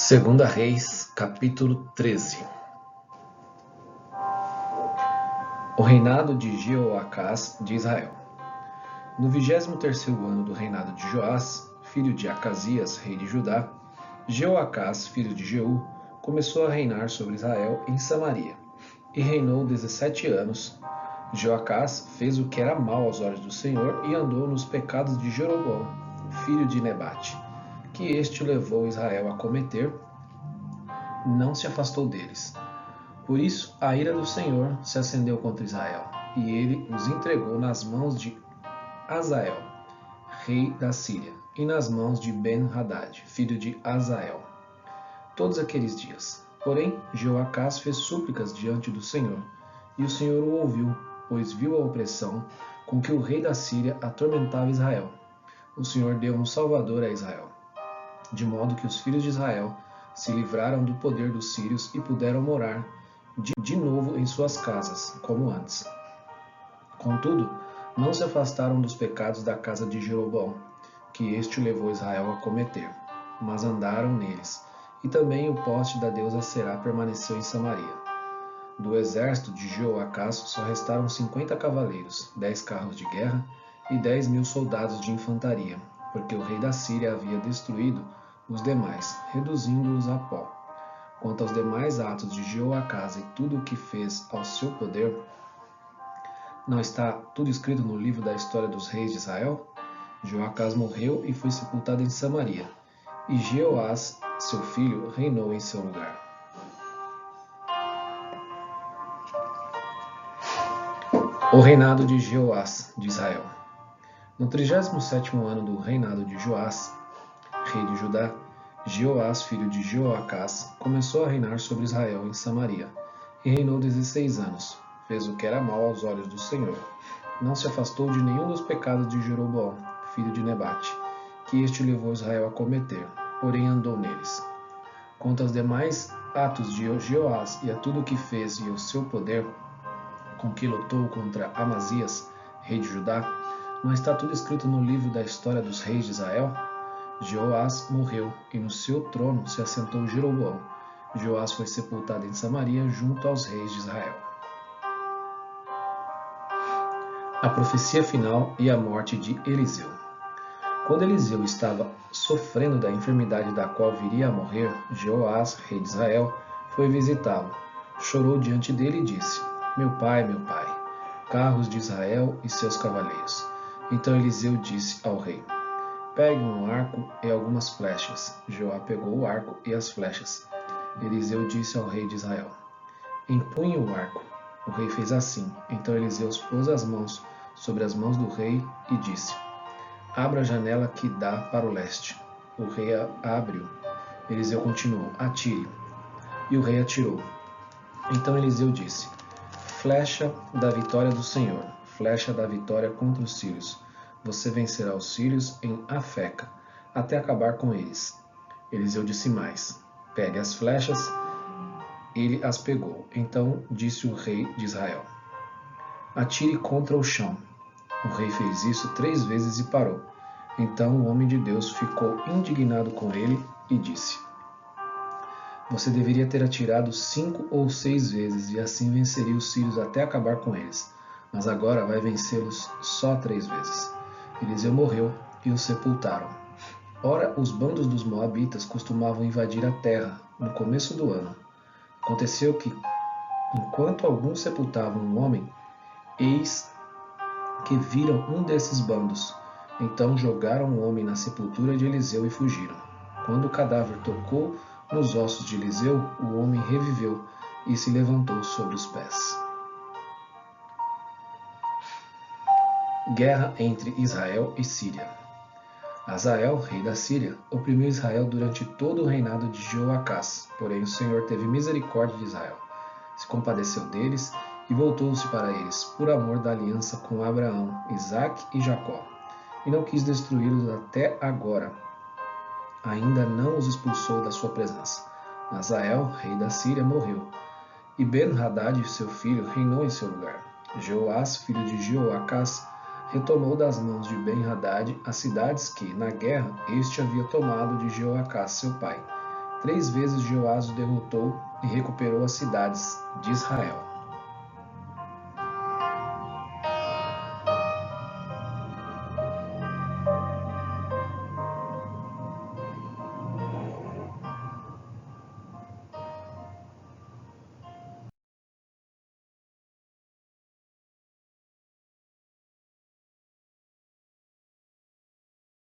Segunda Reis, capítulo 13. O reinado de Jeoacás de Israel. No 23º ano do reinado de Joás, filho de Acasias, rei de Judá, Jeoacás, filho de Jeú, começou a reinar sobre Israel em Samaria, e reinou 17 anos. Jeoacás fez o que era mal aos olhos do Senhor e andou nos pecados de Jeroboão, filho de Nebate, que este levou Israel a cometer. Não se afastou deles. Por isso a ira do Senhor se acendeu contra Israel, e ele os entregou nas mãos de Hazael, rei da Síria, e nas mãos de Ben-Hadad, filho de Hazael, todos aqueles dias. Porém, Jeoacás fez súplicas diante do Senhor, e o Senhor o ouviu, pois viu a opressão com que o rei da Síria atormentava Israel. O Senhor deu um salvador a Israel, de modo que os filhos de Israel se livraram do poder dos sírios e puderam morar de novo em suas casas, como antes. Contudo, não se afastaram dos pecados da casa de Jeroboão, que este levou Israel a cometer, mas andaram neles, e também o poste da deusa Será permaneceu em Samaria. Do exército de Jeoacás só restaram 50 cavaleiros, 10 carros de guerra e 10.000 soldados de infantaria, porque o rei da Síria havia destruído os demais, reduzindo-os a pó. Quanto aos demais atos de Jeoacás e tudo o que fez ao seu poder, não está tudo escrito no livro da história dos reis de Israel? Jeoacás morreu e foi sepultado em Samaria, e Jeoás, seu filho, reinou em seu lugar. O reinado de Jeoás de Israel. No 37º ano do reinado de Joás, rei de Judá, Jeoás, filho de Jeoacás, começou a reinar sobre Israel em Samaria, e reinou 16 anos. Fez o que era mal aos olhos do Senhor. Não se afastou de nenhum dos pecados de Jeroboão, filho de Nebate, que este levou Israel a cometer, porém andou neles. Quanto aos demais atos de Jeoás e a tudo o que fez e o seu poder, com que lutou contra Amazias, rei de Judá, não está tudo escrito no livro da história dos reis de Israel? Jeoás morreu, e no seu trono se assentou Jeroboão. Joás foi sepultado em Samaria junto aos reis de Israel. A profecia final e a morte de Eliseu. Quando Eliseu estava sofrendo da enfermidade da qual viria a morrer, Jeoás, rei de Israel, foi visitá-lo. Chorou diante dele e disse: meu pai, carros de Israel e seus cavaleiros. Então Eliseu disse ao rei: pegue um arco e algumas flechas. Joá pegou o arco e as flechas. Eliseu disse ao rei de Israel: empunhe o arco. O rei fez assim. Então Eliseu pôs as mãos sobre as mãos do rei e disse: abra a janela que dá para o leste. O rei abriu. Eliseu continuou: atire. E o rei atirou. Então Eliseu disse: flecha da vitória do Senhor, flecha da vitória contra os sírios. Você vencerá os sírios em Afeca, até acabar com eles. Eliseu disse mais: pegue as flechas. Ele as pegou. Então disse o rei de Israel: atire contra o chão. O rei fez isso 3 vezes e parou. Então o homem de Deus ficou indignado com ele e disse: você deveria ter atirado 5 ou 6 vezes, e assim venceria os sírios até acabar com eles. Mas agora vai vencê-los só 3 vezes. Eliseu morreu e o sepultaram. Ora, os bandos dos moabitas costumavam invadir a terra no começo do ano. Aconteceu que, enquanto alguns sepultavam um homem, eis que viram um desses bandos. Então jogaram o homem na sepultura de Eliseu e fugiram. Quando o cadáver tocou nos ossos de Eliseu, o homem reviveu e se levantou sobre os pés. Guerra entre Israel e Síria. Hazael, rei da Síria, oprimiu Israel durante todo o reinado de Jeoacás, porém o Senhor teve misericórdia de Israel, se compadeceu deles e voltou-se para eles, por amor da aliança com Abraão, Isaque e Jacó, e não quis destruí-los até agora. Ainda não os expulsou da sua presença. Hazael, rei da Síria, morreu, e Ben-Hadad, seu filho, reinou em seu lugar. Jeoás, filho de Jeoacás, retomou das mãos de Ben-Hadad as cidades que, na guerra, este havia tomado de Jeoacás, seu pai, 3 vezes Joás o derrotou e recuperou as cidades de Israel.